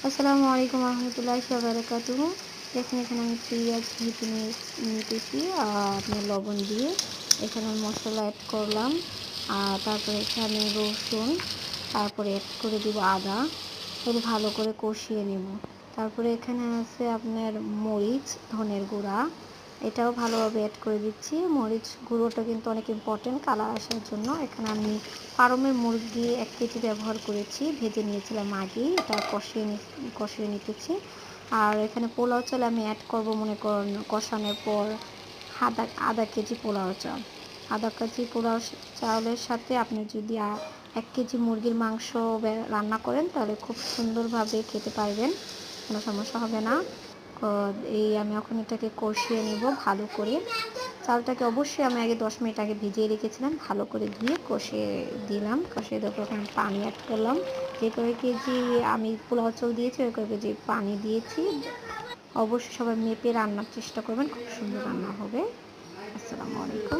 আসসালামু আলাইকুম রহমতুল্লাহি ওয়া বারাকাতুহু। দেখুন এখানে আমি পেঁয়াজ ভেজে নিতেছি আপনার লবণ দিয়ে। এখানে মশলা অ্যাড করলাম। তারপরে এখানে রসুন, তারপরে অ্যাড করে দিব আদা। এগুলো ভালো করে কষিয়ে নেব। তারপরে এখানে আছে আপনার মরিচ, ধনের গুঁড়া। এটাও ভালোভাবে অ্যাড করে দিচ্ছি। মরিচ গুঁড়োটা কিন্তু অনেক ইম্পর্টেন্ট কালার আসার জন্য। এখানে আমি ফার্মের মুরগি 1 কেজি ব্যবহার করেছি। ভেজে নিয়েছিলাম আগেই। এটা কষিয়ে নিতেছি। আর এখানে পোলাও চাল আমি অ্যাড করব মনে করেন কষানোর পর আধা কেজি পোলাও চাল। আধা কেজি পোলাও চাউলের সাথে আপনি যদি 1 কেজি মুরগির মাংস রান্না করেন তাহলে খুব সুন্দরভাবে খেতে পারবেন। কোনো সমস্যা হবে না। আমি এখন এটাকে কষিয়ে নেব ভালো করে। চালটাকে অবশ্যই আমি আগে 10 মিনিট আগে ভিজিয়ে রেখেছিলাম। ভালো করে ধুয়ে কষিয়ে দিলাম। কষিয়ে দেওয়ার পর আমি পানি অ্যাড করলাম। যে কয় কেজি আমি পোলাও চাল দিয়েছি ওই কয় কেজি পানি দিয়েছি। অবশ্যই সবাই মেপে রান্নার চেষ্টা করবেন। খুব সুন্দর রান্না হবে। আসসালামু আলাইকুম।